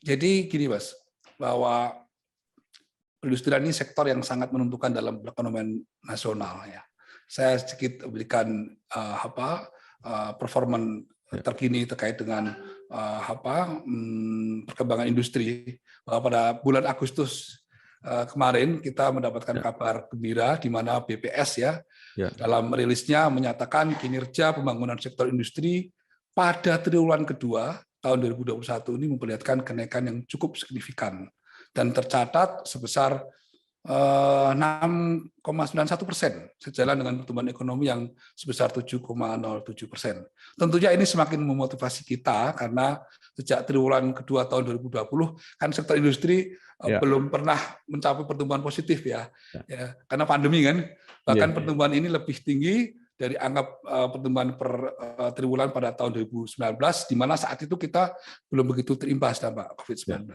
Jadi gini Mas, bahwa perindustrian ini sektor yang sangat menentukan dalam perekonomian nasional ya. Saya sedikit berikan performan terkini terkait dengan perkembangan industri. Bahwa pada bulan Agustus kemarin kita mendapatkan kabar gembira di mana BPS dalam rilisnya menyatakan kinerja pembangunan sektor industri pada triwulan kedua tahun 2021 ini memperlihatkan kenaikan yang cukup signifikan dan tercatat sebesar 6,91% sejalan dengan pertumbuhan ekonomi yang sebesar 7,07%. Tentunya ini semakin memotivasi kita karena sejak triwulan kedua tahun 2020 kan sektor industri belum pernah mencapai pertumbuhan positif ya, karena pandemi kan. Bahkan pertumbuhan ini lebih tinggi dari angka pertumbuhan per triwulan pada tahun 2019, di mana saat itu kita belum begitu terimbas dampak COVID-19.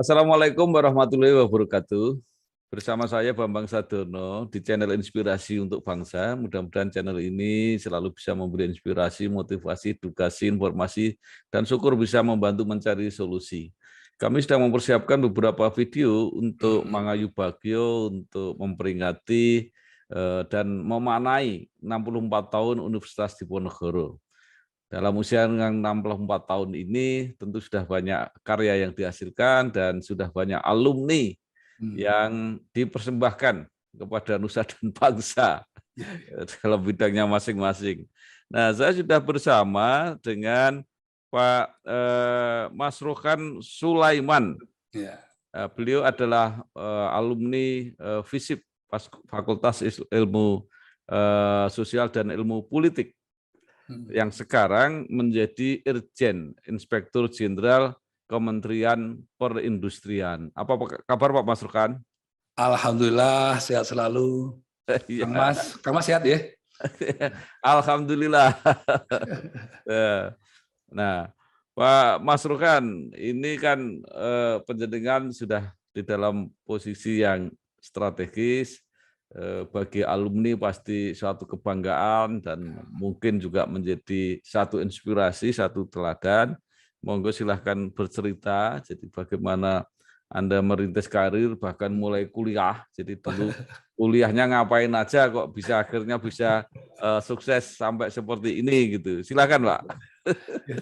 Assalamualaikum warahmatullahi wabarakatuh. Bersama saya Bambang Sadono di channel Inspirasi untuk Bangsa. Mudah-mudahan channel ini selalu bisa memberi inspirasi, motivasi, edukasi, informasi, dan syukur bisa membantu mencari solusi. Kami sedang mempersiapkan beberapa video untuk Mangayu Bagio, untuk memperingati dan memaknai 64 tahun Universitas Diponegoro. Dalam usia yang 64 tahun ini tentu sudah banyak karya yang dihasilkan dan sudah banyak alumni yang dipersembahkan kepada nusa dan bangsa dalam bidangnya masing-masing. Nah, saya sudah bersama dengan Pak Mas Rokan Sulaiman. Beliau adalah alumni FISIP, Fakultas Ilmu Sosial dan Ilmu Politik, yang sekarang menjadi Irjen Inspektur Jenderal Kementerian Perindustrian. Apa kabar Pak Mas Rokan? Alhamdulillah sehat selalu. Kang Mas sehat ya? Alhamdulillah. Nah, Pak Mas Rokan, ini kan penjenengan sudah di dalam posisi yang strategis. Bagi alumni pasti suatu kebanggaan dan mungkin juga menjadi satu inspirasi, satu teladan. Monggo silahkan bercerita, jadi bagaimana Anda merintis karir, bahkan mulai kuliah. Jadi dulu kuliahnya ngapain aja kok bisa akhirnya bisa sukses sampai seperti ini gitu. Silakan Pak.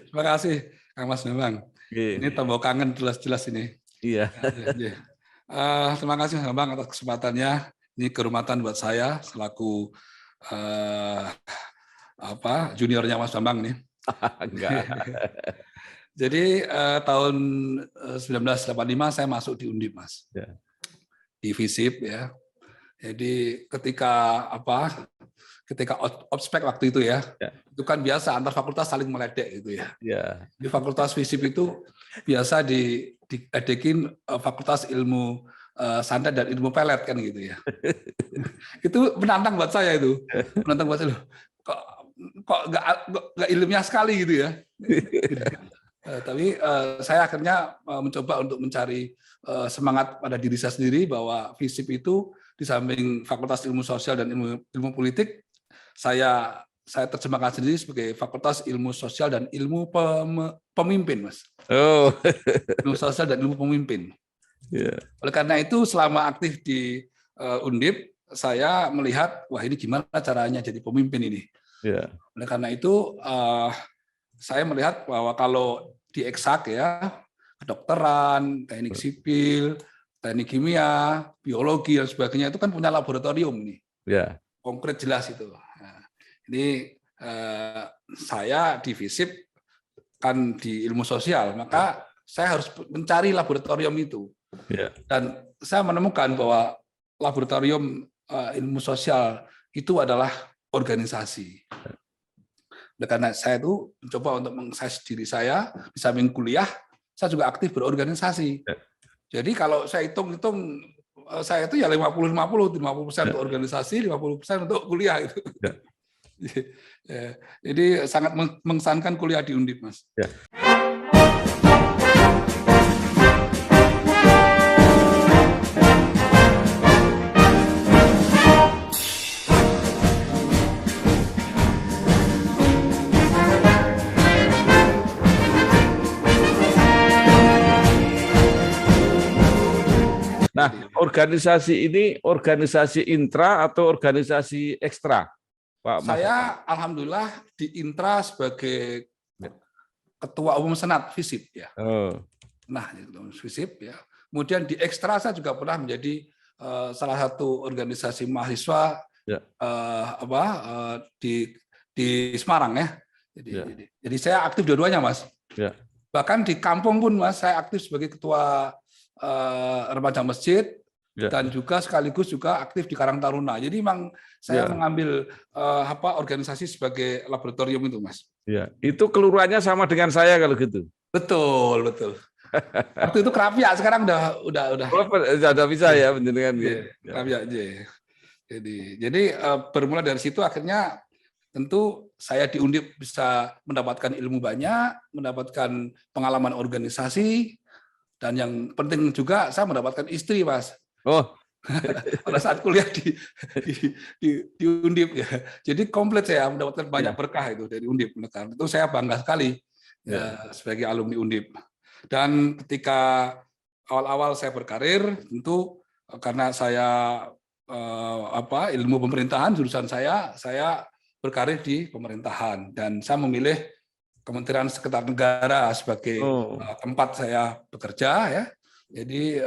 Terima kasih Kang Mas memang. Ini tambah kangen jelas-jelas ini. Iya. Terima kasih Bang atas kesempatannya. Ini kehormatan buat saya selaku juniornya Mas Bambang nih. Enggak. Jadi tahun 1985 saya masuk di Undip, Mas. Di FISIP ya. Jadi ketika ospek waktu itu ya, itu kan biasa antar fakultas saling meledek gitu ya. Di fakultas FISIP itu biasa diedekin fakultas ilmu santet dan ilmu pelet kan gitu ya. Itu menantang buat saya itu. Menantang buat saya loh. Kok nggak ilmiah sekali gitu ya. Tapi saya akhirnya mencoba untuk mencari semangat pada diri saya sendiri bahwa FISIP itu di samping Fakultas Ilmu Sosial dan Ilmu Politik, saya terjemahkan sendiri sebagai Fakultas Ilmu Sosial dan Ilmu Pemimpin, Mas. Ilmu Sosial dan Ilmu Pemimpin. Oleh karena itu selama aktif di Undip, saya melihat wah ini gimana caranya jadi pemimpin ini. Oleh karena itu saya melihat bahwa kalau di eksak ya, kedokteran, teknik sipil, teknik kimia, biologi dan sebagainya itu kan punya laboratorium ini. Konkret jelas itu. Nah, ini saya di FISIP kan di ilmu sosial, maka saya harus mencari laboratorium itu. Dan saya menemukan bahwa laboratorium ilmu sosial itu adalah organisasi. Karena saya itu mencoba untuk mengakses diri saya, di samping kuliah, saya juga aktif berorganisasi. Jadi kalau saya hitung-hitung, saya itu ya 50-50 untuk organisasi, 50% untuk kuliah itu. Jadi sangat mengesankan kuliah di Undip, Mas. Nah, organisasi ini organisasi intra atau organisasi ekstra, Pak Mas? Saya alhamdulillah di intra sebagai ketua umum senat FISIP ya. Nah, FISIP ya. Kemudian di ekstra saya juga pernah menjadi salah satu organisasi mahasiswa di Semarang ya. Jadi saya aktif dua-duanya, Mas. Bahkan di kampung pun, Mas, saya aktif sebagai ketua remaja masjid dan juga sekaligus juga aktif di Karang Taruna. Jadi memang saya mengambil organisasi sebagai laboratorium itu, Mas. Itu kelurahannya sama dengan saya kalau gitu. Betul. Waktu itu Krapia, sekarang udah bisa ya penjenengan Krapia aja. Jadi bermula dari situ akhirnya tentu saya di Undip bisa mendapatkan ilmu banyak, mendapatkan pengalaman organisasi. Dan yang penting juga saya mendapatkan istri, Mas. Pada saat kuliah di Undip ya. Jadi komplit saya mendapatkan banyak berkah itu dari Undip. Itu saya bangga sekali sebagai alumni Undip. Dan ketika awal-awal saya berkarir, tentu karena saya ilmu pemerintahan jurusan saya berkarir di pemerintahan dan saya memilih Kementerian Sekretariat Negara sebagai tempat saya bekerja ya. Jadi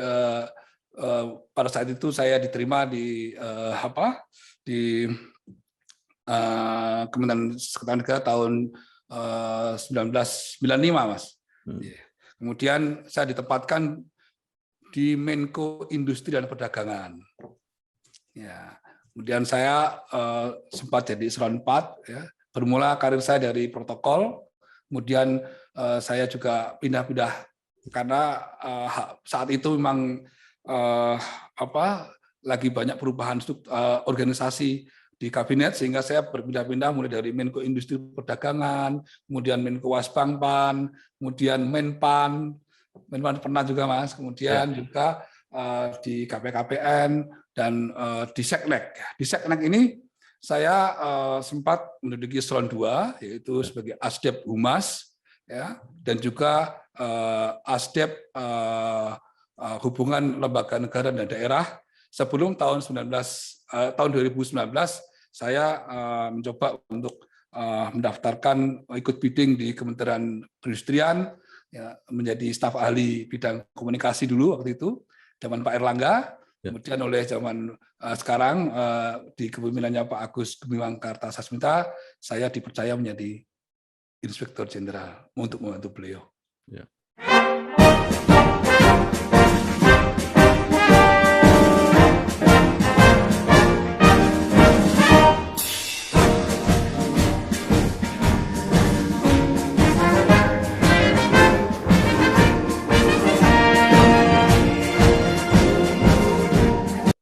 pada saat itu saya diterima di Kementerian Sekretariat Negara tahun 1995, Mas. Kemudian saya ditempatkan di Menko Industri dan Perdagangan. Ya. Kemudian saya sempat jadi eselon 4 ya. Bermula karir saya dari protokol. Kemudian saya juga pindah-pindah karena saat itu memang lagi banyak perubahan organisasi di kabinet sehingga saya berpindah-pindah mulai dari Menko Industri Perdagangan, kemudian Menko Wasbangpan, kemudian Menpan pernah juga, Mas, kemudian juga di KPKPN dan di Seknek. Di Seknek ini saya sempat menduduki eselon 2 yaitu sebagai Asdep Humas ya dan juga Asdep Hubungan Lembaga Negara dan Daerah sebelum tahun 2019 saya mencoba untuk mendaftarkan ikut bidding di Kementerian Perindustrian ya, menjadi staf ahli bidang komunikasi dulu waktu itu zaman Pak Erlangga. Kemudian oleh zaman sekarang di kepemimpinannya Pak Agus Gumiwang Kartasasmita, saya dipercaya menjadi Inspektur Jenderal untuk membantu beliau.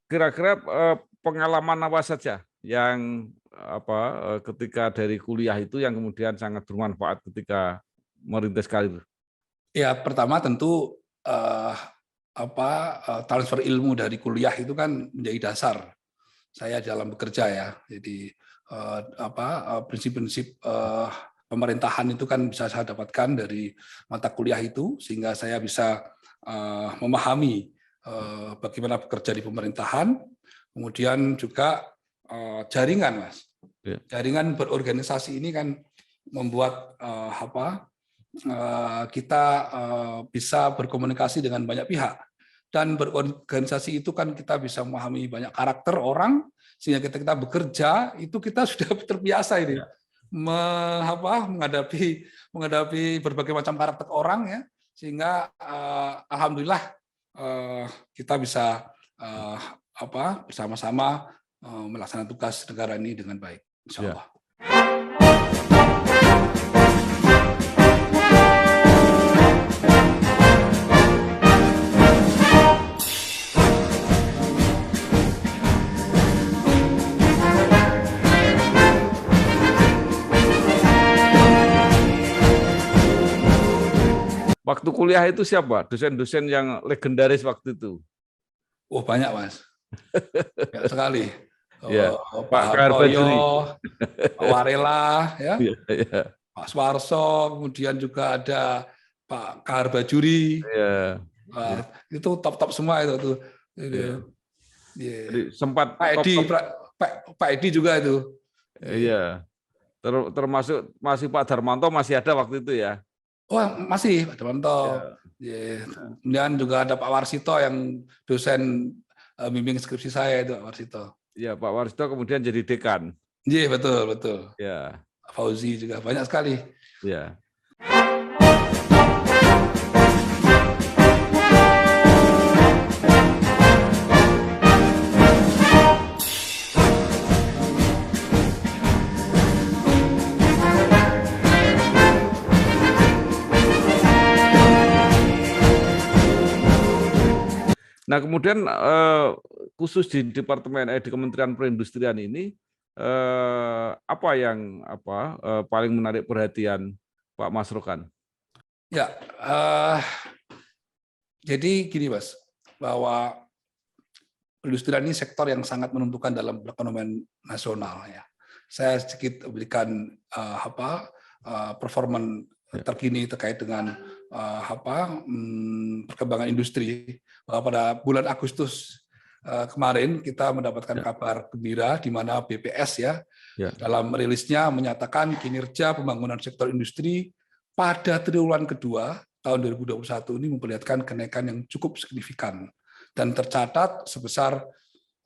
Kira-kira pengalaman apa saja yang ketika dari kuliah itu yang kemudian sangat bermanfaat ketika merintis karir? Ya, pertama tentu transfer ilmu dari kuliah itu kan menjadi dasar saya dalam bekerja ya. Jadi prinsip-prinsip pemerintahan itu kan bisa saya dapatkan dari mata kuliah itu sehingga saya bisa memahami bagaimana bekerja di pemerintahan, kemudian juga jaringan, Mas. Jaringan berorganisasi ini kan membuat kita bisa berkomunikasi dengan banyak pihak dan berorganisasi itu kan kita bisa memahami banyak karakter orang sehingga kita bekerja itu kita sudah terbiasa ini menghadapi berbagai macam karakter orang ya sehingga alhamdulillah kita bisa bersama-sama melaksanakan tugas negara ini dengan baik. insya Allah. Waktu kuliah itu siapa? Dosen-dosen yang legendaris waktu itu? Oh, banyak, Mas. Banyak sekali. Ya, Pak Hartoyo, Pak Warela, ya, Pak Suwarso, kemudian juga ada Pak Kahar Bajuri. Itu top-top semua itu tuh. Jadi sempat Pak Edi juga itu. Iya. Termasuk Pak Darmanto masih ada waktu itu ya? Oh, masih Pak Darmanto. Kemudian juga ada Pak Warsito yang dosen bimbing skripsi saya itu, Pak Warsito. Ya, Pak Warsito kemudian jadi dekan. Iya, betul. Ya. Fauzi juga banyak sekali. Ya. Nah, kemudian khusus di di Kementerian Perindustrian ini apa yang paling menarik perhatian Pak Masrokan? Ya, jadi gini Mas, bahwa perindustrian ini sektor yang sangat menentukan dalam perekonomian nasional ya. Saya sedikit berikan performa terkini terkait dengan perkembangan industri. Bahwa pada bulan Agustus kemarin kita mendapatkan kabar gembira di mana BPS dalam rilisnya menyatakan kinerja pembangunan sektor industri pada triwulan kedua tahun 2021 ini memperlihatkan kenaikan yang cukup signifikan dan tercatat sebesar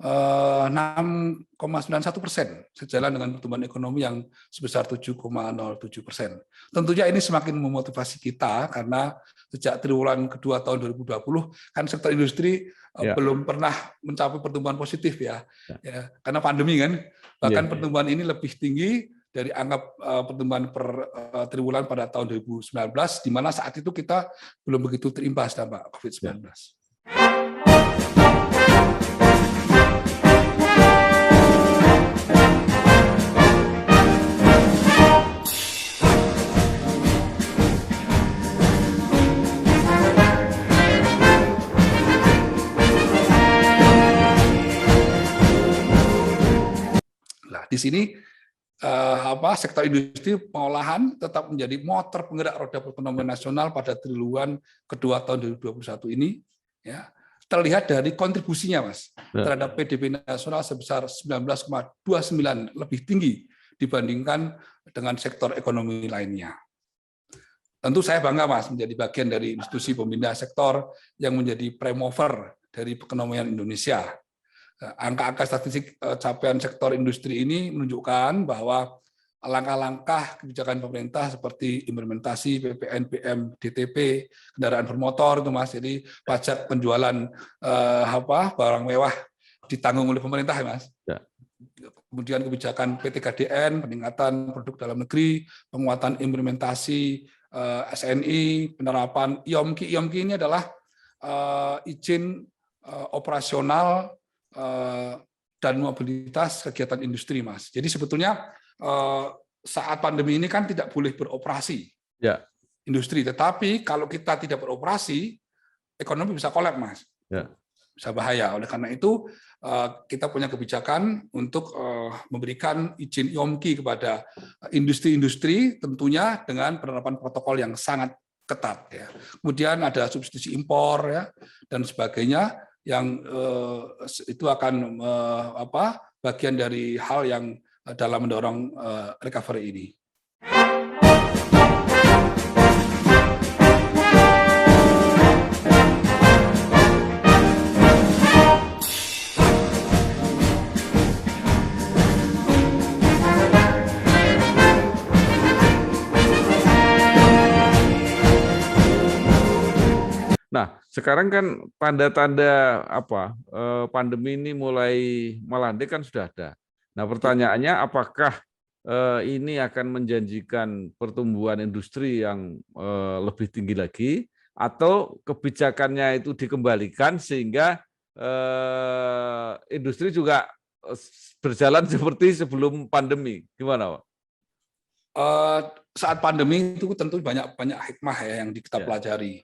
6,91%, sejalan dengan pertumbuhan ekonomi yang sebesar 7,07%. Tentunya ini semakin memotivasi kita karena sejak triwulan kedua tahun 2020 kan sektor industri belum pernah mencapai pertumbuhan positif ya, karena pandemi kan. Bahkan pertumbuhan ini lebih tinggi dari angka pertumbuhan per triwulan pada tahun 2019, di mana saat itu kita belum begitu terimbas dampak COVID-19. Di sini sektor industri pengolahan tetap menjadi motor penggerak roda perekonomian nasional pada triwulan kedua tahun 2021 ini ya. Terlihat dari kontribusinya Mas terhadap PDB nasional sebesar 19,29, lebih tinggi dibandingkan dengan sektor ekonomi lainnya. Tentu saya bangga Mas menjadi bagian dari institusi pembina sektor yang menjadi prime mover dari perekonomian Indonesia. Angka-angka statistik capaian sektor industri ini menunjukkan bahwa langkah-langkah kebijakan pemerintah seperti implementasi PPNBM, DTP, kendaraan bermotor itu Mas, jadi pajak penjualan barang mewah ditanggung oleh pemerintah ya Mas. Kemudian kebijakan PTKDN, peningkatan produk dalam negeri, penguatan implementasi SNI, penerapan IOMKI. IOMKI ini adalah izin operasional dan mobilitas kegiatan industri, Mas. Jadi sebetulnya saat pandemi ini kan tidak boleh beroperasi industri, tetapi kalau kita tidak beroperasi, ekonomi bisa kolap, Mas. Bisa bahaya. Oleh karena itu kita punya kebijakan untuk memberikan izin IOMKI kepada industri-industri, tentunya dengan penerapan protokol yang sangat ketat. Ya. Kemudian ada subsidi impor dan sebagainya, yang itu akan bagian dari hal yang dalam mendorong recovery ini. Nah, sekarang kan tanda-tanda pandemi ini mulai melandai kan sudah ada. Nah, pertanyaannya apakah ini akan menjanjikan pertumbuhan industri yang lebih tinggi lagi, atau kebijakannya itu dikembalikan sehingga industri juga berjalan seperti sebelum pandemi? Gimana, Pak? Saat pandemi itu tentu banyak hikmah ya yang kita pelajari.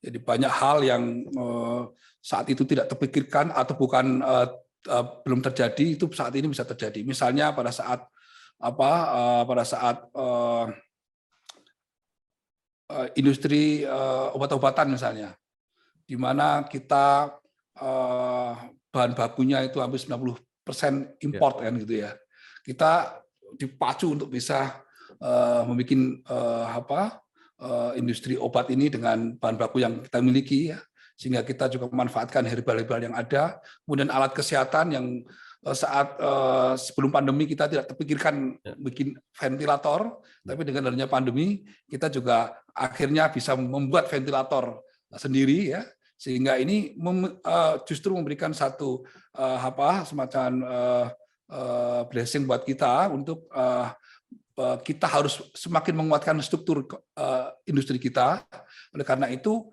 Jadi banyak hal yang saat itu tidak terpikirkan atau bukan belum terjadi, itu saat ini bisa terjadi. Misalnya pada saat industri obat-obatan misalnya, di mana kita bahan bakunya itu hampir 90% import kan gitu ya. Kita dipacu untuk bisa membuat industri obat ini dengan bahan baku yang kita miliki ya, sehingga kita juga memanfaatkan herbal-herbal yang ada, kemudian alat kesehatan yang saat sebelum pandemi kita tidak terpikirkan bikin ventilator, tapi dengan adanya pandemi kita juga akhirnya bisa membuat ventilator sendiri ya, sehingga ini justru memberikan satu semacam blessing buat kita untuk kita harus semakin menguatkan struktur industri kita. Oleh karena itu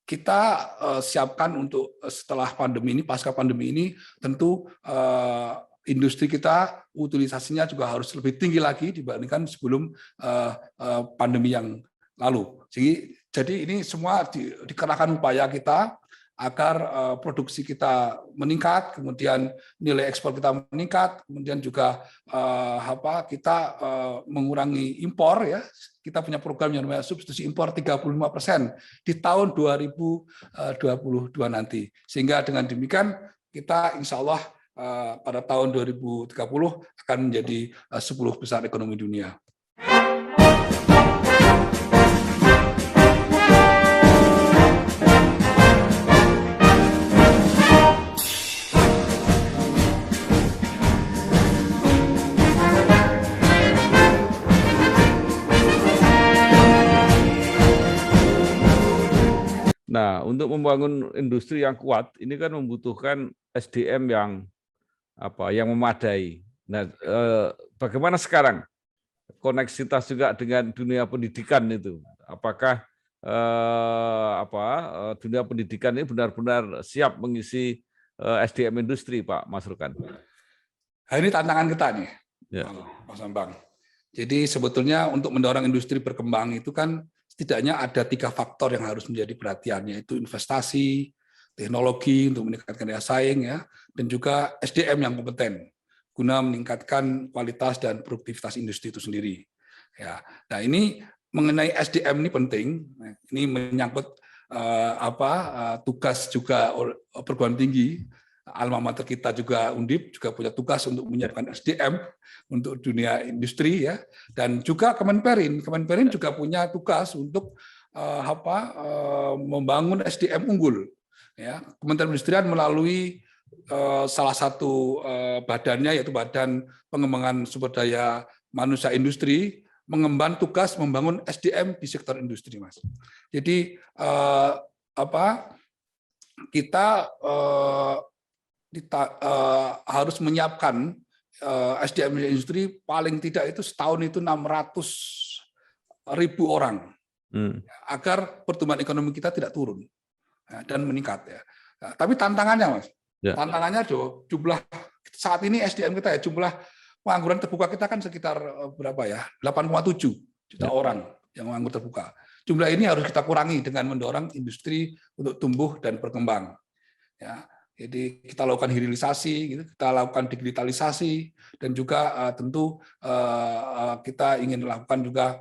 kita siapkan untuk setelah pandemi ini, pasca pandemi ini, tentu industri kita utilisasinya juga harus lebih tinggi lagi dibandingkan sebelum pandemi yang lalu. Jadi ini semua dikerahkan upaya kita agar produksi kita meningkat, kemudian nilai ekspor kita meningkat, kemudian juga kita mengurangi impor ya. Kita punya program yang namanya substitusi impor 35% di tahun 2022 nanti. Sehingga dengan demikian kita insya Allah pada tahun 2030 akan menjadi 10 besar ekonomi dunia. Nah, untuk membangun industri yang kuat, ini kan membutuhkan SDM yang memadai. Nah, bagaimana sekarang koneksitas juga dengan dunia pendidikan itu? Apakah dunia pendidikan ini benar-benar siap mengisi SDM industri, Pak Masrukan? Nah, ini tantangan kita nih, Mas Ambang. Jadi sebetulnya untuk mendorong industri berkembang itu kan setidaknya ada 3 faktor yang harus menjadi perhatian, yaitu investasi, teknologi untuk meningkatkan daya saing, ya, dan juga SDM yang kompeten guna meningkatkan kualitas dan produktivitas industri itu sendiri. Ya, nah ini mengenai SDM ini penting. Ini menyangkut tugas juga perguruan tinggi. Alma mater kita juga Undip juga punya tugas untuk menyiapkan SDM untuk dunia industri ya, dan juga Kemenperin juga punya tugas untuk membangun SDM unggul ya. Kementerian Perindustrian melalui salah satu badannya yaitu Badan Pengembangan Sumber Daya Manusia Industri mengemban tugas membangun SDM di sektor industri, Mas. Jadi kita harus menyiapkan SDM industri paling tidak itu setahun itu 600.000 orang agar pertumbuhan ekonomi kita tidak turun dan meningkat ya. Nah, tapi tantangannya, Mas, tantangannya jumlah saat ini SDM kita ya, jumlah pengangguran terbuka kita kan sekitar berapa ya, 8,7 juta orang yang menganggur terbuka. Jumlah ini harus kita kurangi dengan mendorong industri untuk tumbuh dan berkembang. Ya. Jadi kita lakukan hilirisasi, gitu, kita lakukan digitalisasi, dan juga tentu kita ingin melakukan juga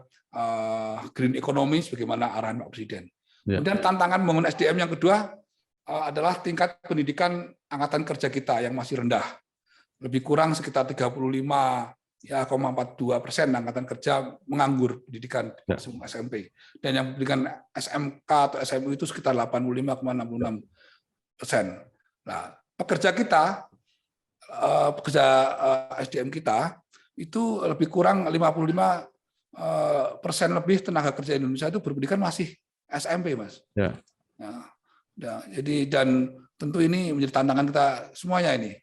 green economy sebagaimana arahan Pak Presiden. Kemudian tantangan membangun SDM yang kedua adalah tingkat pendidikan angkatan kerja kita yang masih rendah, lebih kurang sekitar 35,42% angkatan kerja menganggur pendidikan SMP, dan yang pendidikan SMK atau SMU itu sekitar 85,66%. Nah, pekerja SDM kita itu lebih kurang 55% lebih tenaga kerja Indonesia itu berpendidikan masih SMP, Mas. Ya. Nah, jadi dan tentu ini menjadi tantangan kita semuanya ini.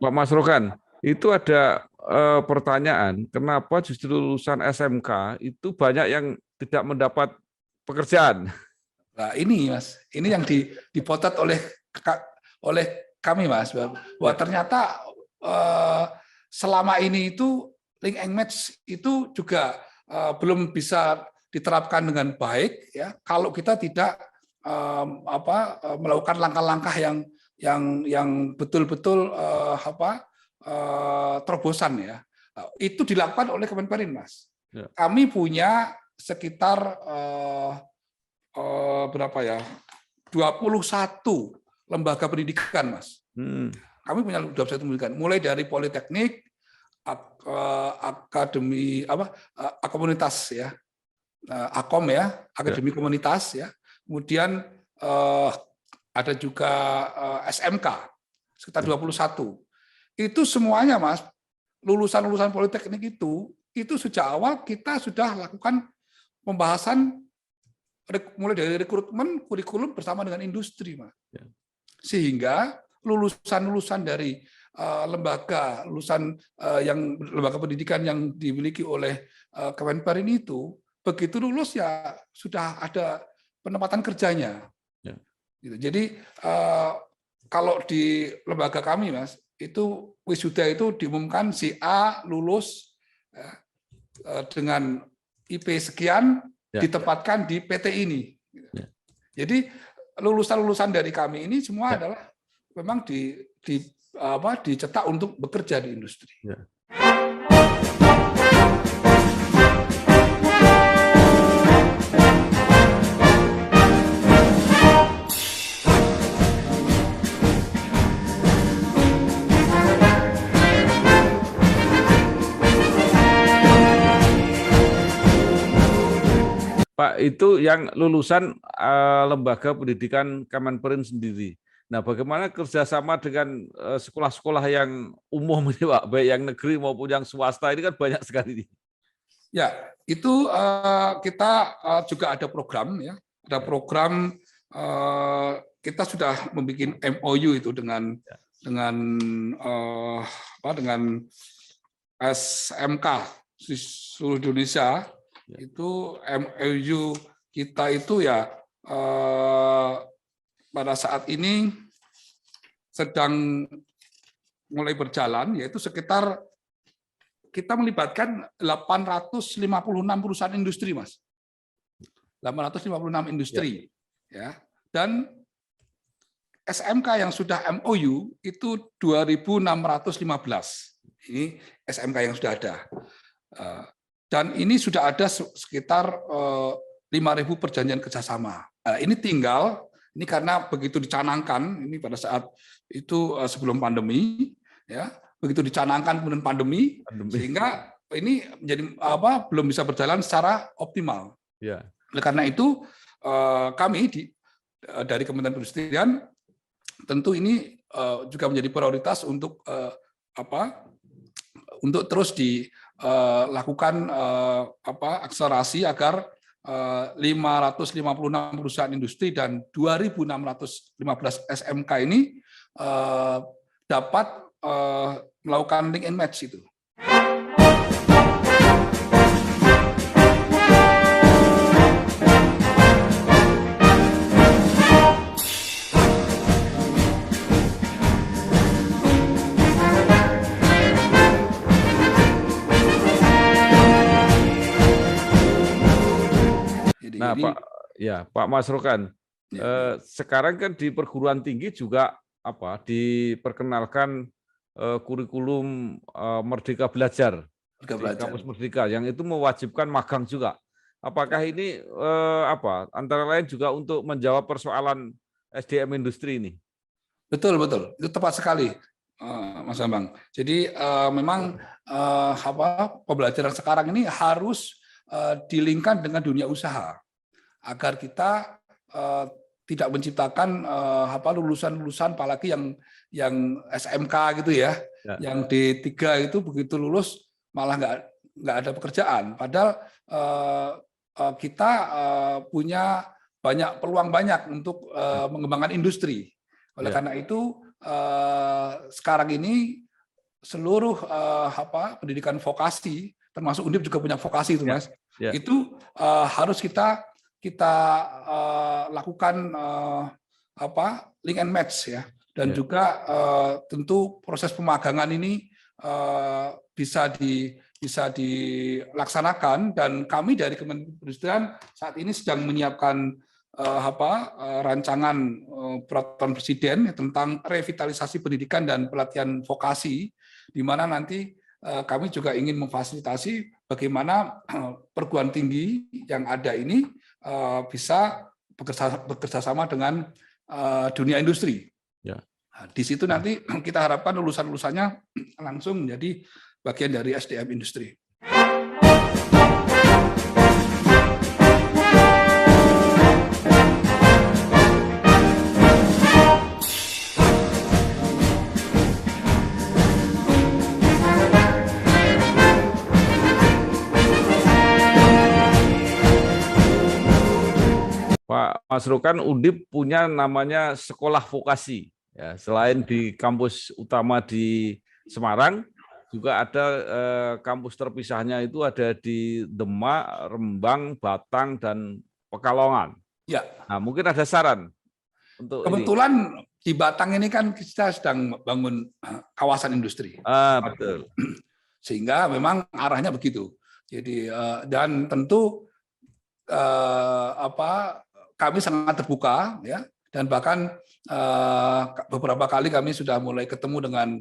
Pak Masrokan, itu ada pertanyaan, kenapa justru lulusan SMK itu banyak yang tidak mendapat pekerjaan? Nah, ini Mas, ini yang dipotret oleh kami Mas, bahwa ternyata selama ini itu link and match itu juga belum bisa diterapkan dengan baik ya kalau kita tidak melakukan langkah-langkah yang betul-betul terobosan ya. Itu dilakukan oleh Kemenperin Mas. Ya. Kami punya sekitar berapa ya? 21 lembaga pendidikan, Mas. Kami punya 21 pendidikan, mulai dari politeknik, akademi komunitas ya. Akom ya, akademi komunitas ya. Kemudian ada juga SMK sekitar 21. Itu semuanya, Mas, lulusan-lulusan politeknik itu sejak awal kita sudah lakukan pembahasan mulai dari rekrutmen kurikulum bersama dengan industri, Mas. Sehingga lulusan-lulusan dari lembaga pendidikan yang dimiliki oleh Kemenperin itu begitu lulus ya sudah ada penempatan kerjanya. Ya. Jadi kalau di lembaga kami, Mas, itu wisuda itu diumumkan si A lulus ya, dengan IP sekian ditempatkan di PT ini. Ya. Jadi lulusan-lulusan dari kami ini semua adalah memang dicetak untuk bekerja di industri. Ya. Pak, itu yang lulusan lembaga pendidikan Kemenperin sendiri. Nah, bagaimana kerjasama dengan sekolah-sekolah yang umum ini, Pak, baik yang negeri maupun yang swasta, ini kan banyak sekali. Ya, itu kita juga ada program ya, ada program kita sudah membuat MOU itu dengan SMK di seluruh Indonesia. Itu MOU kita itu ya pada saat ini sedang mulai berjalan, yaitu sekitar kita melibatkan 856 perusahaan industri, Mas. 856 industri ya. Dan SMK yang sudah MOU itu 2.615. Ini SMK yang sudah ada. Dan ini sudah ada sekitar 5.000 perjanjian kerjasama. Ini tinggal, ini karena begitu dicanangkan, ini pada saat itu sebelum pandemi, ya begitu dicanangkan kemudian pandemi, sehingga ini menjadi belum bisa berjalan secara optimal. Ya. Oleh karena itu kami dari Kementerian Perindustrian tentu ini juga menjadi prioritas untuk untuk terus dilakukan akselerasi agar 556 perusahaan industri dan 2.615 SMK ini dapat melakukan link and match itu. Nah, Pak Masrokan, sekarang kan di perguruan tinggi juga diperkenalkan kurikulum Merdeka Belajar, Kampus Merdeka, yang itu mewajibkan magang juga. Apakah ini antara lain juga untuk menjawab persoalan SDM industri ini? Betul, itu tepat sekali, Mas Bambang. Jadi memang pembelajaran sekarang ini harus dilingkan dengan dunia usaha agar kita tidak menciptakan lulusan-lulusan apalagi yang SMK gitu ya, yang D3 itu begitu lulus malah nggak ada pekerjaan. Padahal kita punya banyak peluang untuk mengembangkan industri. Oleh karena itu sekarang ini seluruh pendidikan vokasi, termasuk Undip juga punya vokasi itu, Mas. Itu harus kita lakukan link and match ya, dan juga tentu proses pemagangan ini bisa dilaksanakan, dan kami dari Kementerian Perindustrian saat ini sedang menyiapkan rancangan peraturan Presiden tentang revitalisasi pendidikan dan pelatihan vokasi, di mana nanti kami juga ingin memfasilitasi bagaimana perguruan tinggi yang ada ini bisa bekerja sama dengan dunia industri. Ya. Nah, di situ nanti kita harapkan lulusan-lulusannya langsung menjadi bagian dari SDM industri. Pak Masrukan, Undip punya namanya sekolah vokasi. Ya, selain di kampus utama di Semarang, juga ada kampus terpisahnya itu ada di Demak, Rembang, Batang, dan Pekalongan. Ya. Nah, mungkin ada saran untuk kebetulan ini. Di Batang ini kan kita sedang bangun kawasan industri. Betul. Sehingga memang arahnya begitu. Jadi dan tentu kami sangat terbuka ya, dan bahkan beberapa kali kami sudah mulai ketemu dengan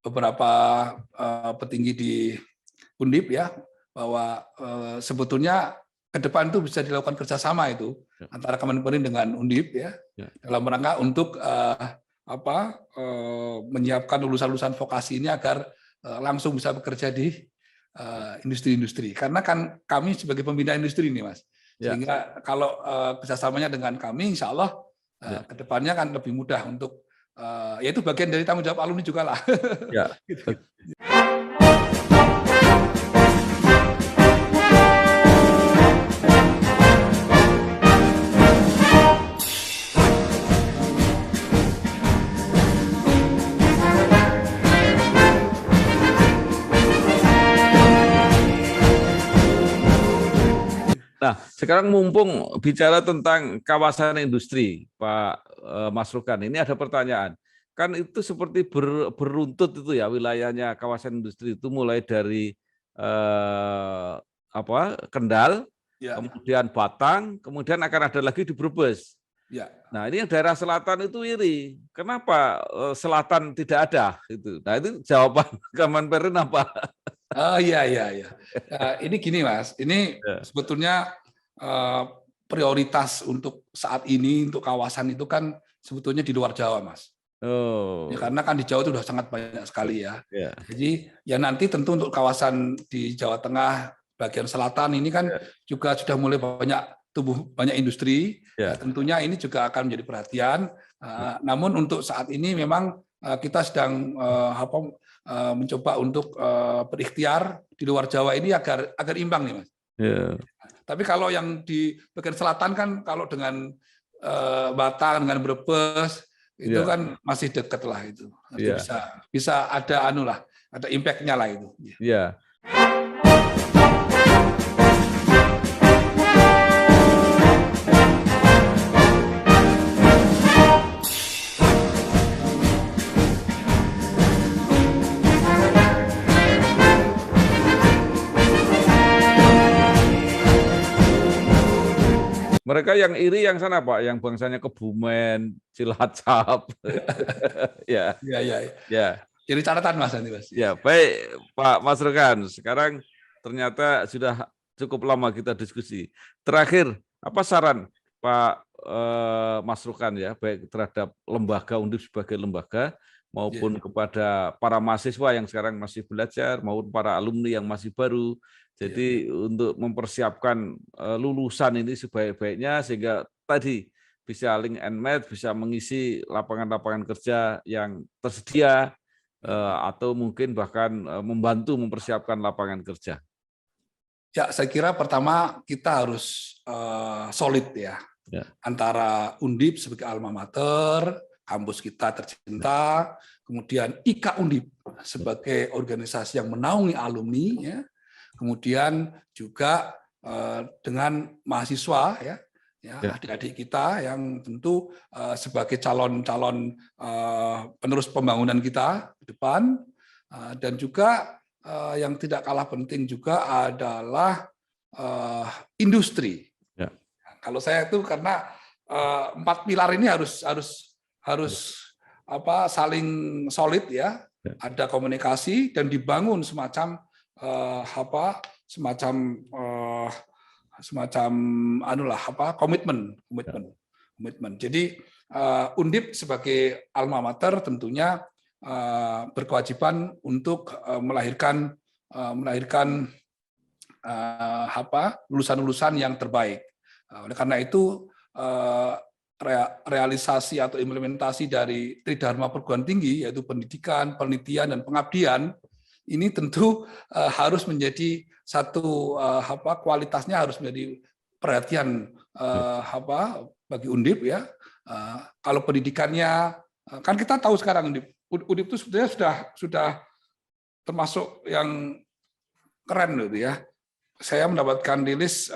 beberapa petinggi di Undip ya, bahwa sebetulnya ke depan itu bisa dilakukan kerjasama itu antara Kemenperin dengan Undip ya, dalam rangka untuk menyiapkan lulusan-lulusan vokasi ini agar langsung bisa bekerja di industri-industri. Karena kan kami sebagai pembina industri ini, Mas, sehingga kalau kerjasamanya dengan kami, insya Allah ke depannya kan lebih mudah untuk ya itu bagian dari tanggung jawab alumni juga lah. Ya. Gitu. Nah, sekarang mumpung bicara tentang kawasan industri, Pak Masrukan, ini ada pertanyaan. Kan itu seperti beruntut itu ya wilayahnya kawasan industri itu, mulai dari Kendal, ya, kemudian Batang, kemudian akan ada lagi di Brebes. Ya. Nah, ini yang daerah selatan itu iri. Kenapa selatan tidak ada? Itu. Nah, itu jawaban Kemenperin apa? Oh iya. Ini gini, Mas. Ini sebetulnya prioritas untuk saat ini untuk kawasan itu kan sebetulnya di luar Jawa, Mas. Ya, karena kan di Jawa itu sudah sangat banyak sekali ya. Jadi ya nanti tentu untuk kawasan di Jawa Tengah bagian selatan ini kan juga sudah mulai tumbuh banyak industri. Tentunya ini juga akan menjadi perhatian. Namun untuk saat ini memang kita sedang mencoba untuk berikhtiar di luar Jawa ini agar imbang nih, Mas. Tapi kalau yang di bagian selatan kan kalau dengan Batang dengan Brebes itu kan masih dekat lah itu. Nanti bisa ada ada impact-nya lah itu. Iya. Mereka yang iri yang sana, Pak, yang bangsanya Kebumen, Cilacap. Ya. Jadi catatan, Mas, nanti, Mas. Ya, baik, Pak Masrukan. Sekarang ternyata sudah cukup lama kita diskusi. Terakhir, apa saran Pak Masrukan ya, baik terhadap lembaga Undip sebagai lembaga maupun kepada para mahasiswa yang sekarang masih belajar maupun para alumni yang masih baru. Jadi untuk mempersiapkan lulusan ini sebaik-baiknya sehingga tadi bisa link and match, bisa mengisi lapangan-lapangan kerja yang tersedia atau mungkin bahkan membantu mempersiapkan lapangan kerja. Ya, saya kira pertama kita harus solid ya. Antara Undip sebagai alma mater kampus kita tercinta, kemudian IKA Undip sebagai organisasi yang menaungi alumni, ya. Kemudian juga dengan mahasiswa, ya, adik-adik kita yang tentu sebagai calon-calon penerus pembangunan kita ke depan, dan juga yang tidak kalah penting juga adalah industri. Ya. Kalau saya itu karena 4 pilar ini harus saling solid, ya. Ada komunikasi dan dibangun semacam komitmen. Jadi Undip sebagai alma mater tentunya berkewajiban untuk melahirkan lulusan-lulusan yang terbaik. Oleh karena itu realisasi atau implementasi dari Tridharma perguruan tinggi, yaitu pendidikan, penelitian, dan pengabdian, ini tentu harus menjadi satu kualitasnya harus menjadi perhatian bagi Undip, ya. Kalau pendidikannya kan kita tahu sekarang Undip itu sebetulnya sudah termasuk yang keren gitu, ya. Saya mendapatkan rilis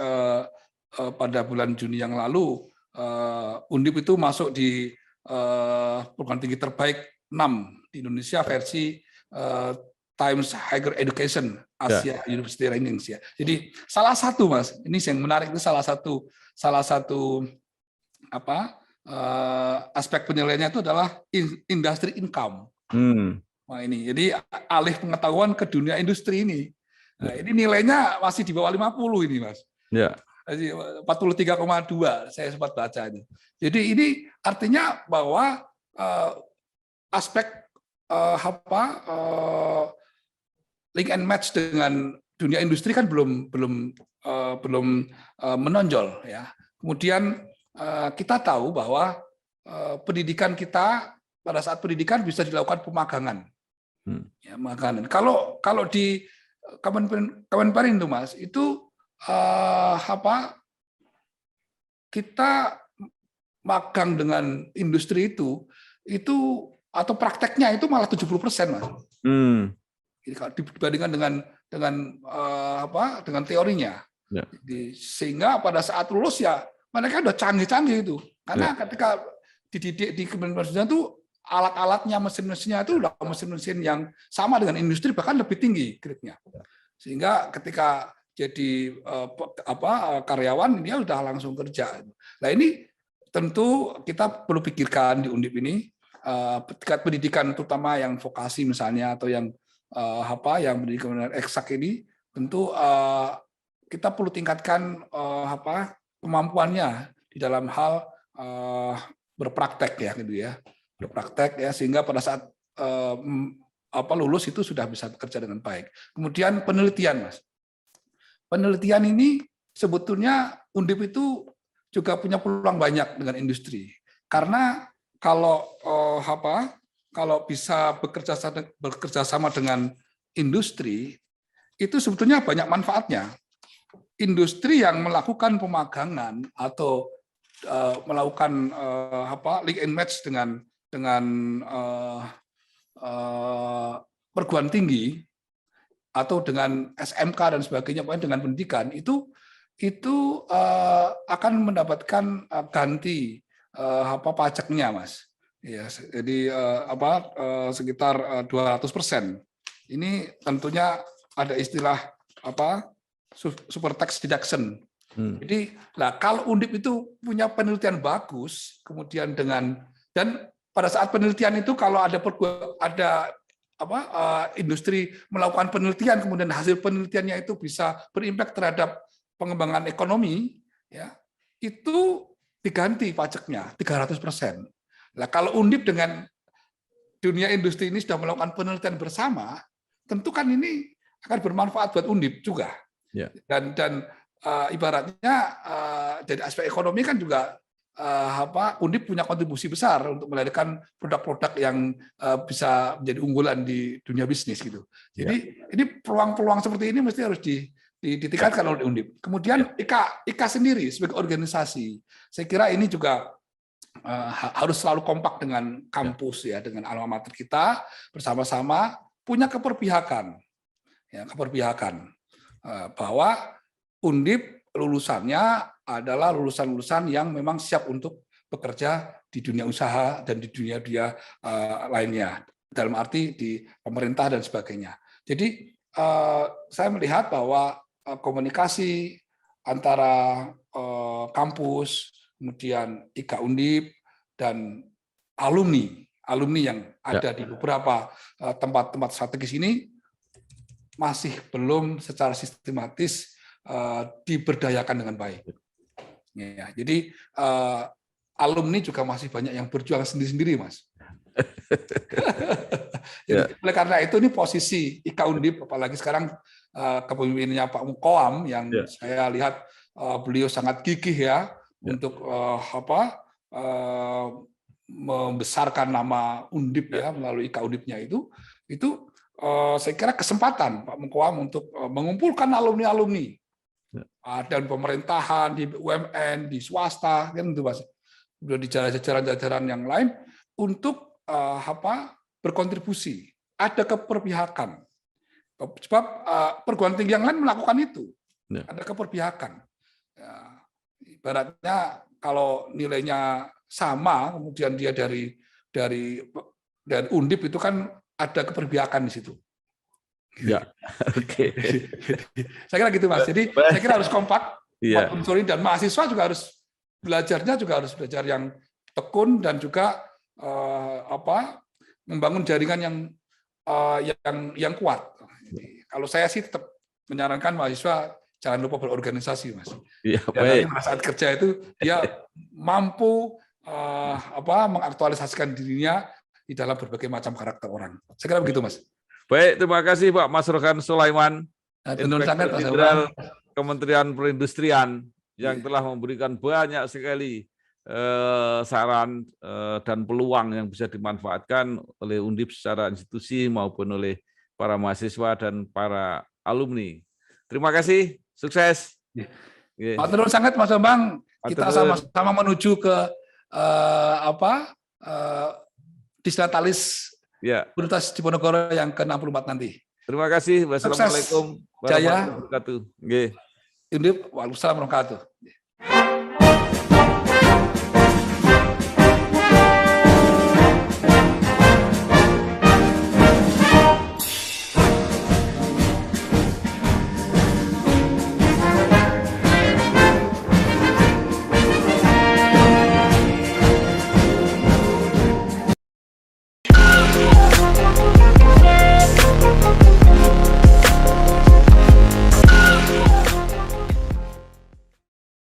pada bulan Juni yang lalu, Undip itu masuk di perguruan tinggi terbaik 6 di Indonesia versi Times Higher Education Asia University Rankings, ya. Jadi salah satu, Mas, ini yang menarik itu salah satu aspek penilaiannya itu adalah industry income. Nah, ini jadi alih pengetahuan ke dunia industri ini. Nah, ini nilainya masih di bawah 50 ini, Mas. Ya. 43,2 saya sempat baca ini. Jadi ini artinya bahwa aspek link and match dengan dunia industri kan belum menonjol, ya. Kemudian kita tahu bahwa pendidikan kita pada saat pendidikan bisa dilakukan pemagangan. Ya, pemagangan. Kalau di Kemenperin itu, Mas, itu kita magang dengan industri itu atau prakteknya itu malah 70%, Mas. Dibandingkan dengan teorinya. Ya. Jadi, sehingga pada saat lulus ya mereka udah canggih-canggih itu. Karena ketika dididik di Kementerian itu alat-alatnya, mesin-mesinnya itu udah mesin-mesin yang sama dengan industri, bahkan lebih tinggi grade-nya. Sehingga ketika jadi karyawan dia udah langsung kerja. Nah, ini tentu kita perlu pikirkan di Undip ini tingkat pendidikan terutama yang vokasi misalnya atau yang pendidikan eksak ini tentu kita perlu tingkatkan kemampuannya di dalam hal berpraktek, ya, gitu, ya. Berpraktek, ya, sehingga pada saat lulus itu sudah bisa bekerja dengan baik. Kemudian penelitian, Mas. Penelitian ini sebetulnya Undip itu juga punya peluang banyak dengan industri. Karena kalau bisa bekerja sama dengan industri, itu sebetulnya banyak manfaatnya. Industri yang melakukan pemagangan atau melakukan link and match dengan perguruan tinggi atau dengan SMK dan sebagainya, pokoknya dengan pendidikan itu akan mendapatkan ganti pajaknya, Mas. Ya, jadi sekitar 200%. Ini tentunya ada istilah super tax deduction. Jadi, kalau Undip itu punya penelitian bagus, kemudian dan pada saat penelitian itu kalau ada industri melakukan penelitian, kemudian hasil penelitiannya itu bisa berimpact terhadap pengembangan ekonomi, ya, itu diganti pajaknya 300%. Nah, kalau Undip dengan dunia industri ini sudah melakukan penelitian bersama, tentu kan ini akan bermanfaat buat Undip juga. Ya. Dan ibaratnya dari aspek ekonomi kan juga Undip punya kontribusi besar untuk melahirkan produk-produk yang bisa menjadi unggulan di dunia bisnis, gitu. Jadi ini peluang-peluang seperti ini mesti harus ditingkatkan oleh Undip. Kemudian IKA sendiri sebagai organisasi, saya kira ini juga harus selalu kompak dengan kampus ya, dengan alma mater kita bersama-sama punya keberpihakan, ya, bahwa Undip lulusannya adalah lulusan-lulusan yang memang siap untuk bekerja di dunia usaha dan di dunia lainnya, dalam arti di pemerintah dan sebagainya. Jadi saya melihat bahwa komunikasi antara kampus, kemudian IKA Undip, dan alumni yang ada di beberapa tempat-tempat strategis ini masih belum secara sistematis diberdayakan dengan baik. Ya, jadi alumni juga masih banyak yang berjuang sendiri-sendiri, Mas. Jadi, oleh karena itu ini posisi IKA Undip, apalagi sekarang kepemimpinannya Pak Mukoam yang saya lihat beliau sangat gigih ya untuk membesarkan nama Undip ya melalui IKA Undipnya itu saya kira kesempatan Pak Mukoam untuk mengumpulkan alumni-alumni dan pemerintahan di BUMN, di swasta, kan itu Mas. Sudah di jajaran-jajaran yang lain untuk berkontribusi, ada keberpihakan. Sebab perguruan tinggi yang lain melakukan itu, ada keberpihakan. Ya, ibaratnya kalau nilainya sama, kemudian dia dari Undip itu kan ada keberpihakan di situ. Ya, oke. Saya kira gitu Mas. Jadi saya kira harus kompak, dan mahasiswa juga harus belajarnya belajar yang tekun dan juga membangun jaringan yang kuat. Jadi, kalau saya sih tetap menyarankan mahasiswa jangan lupa berorganisasi, Mas. Ya, dan nanti saat kerja itu dia mampu mengaktualisasikan dirinya di dalam berbagai macam karakter orang. Saya kira begitu, Mas. Baik, terima kasih Pak Mas Rohan Sulaiman, Inspektur Jenderal Kementerian Perindustrian yang telah memberikan banyak sekali saran dan peluang yang bisa dimanfaatkan oleh Undip secara institusi maupun oleh para mahasiswa dan para alumni. Terima kasih, sukses. Matur sangat Mas Bambang. Kita sama-sama menuju ke Disnatalis Universitas Diponegoro yang ke-64 nanti. Terima kasih. Wassalamualaikum warahmatullahi wabarakatuh. Undip, waalaikumsalam warahmatullahi wabarakatuh.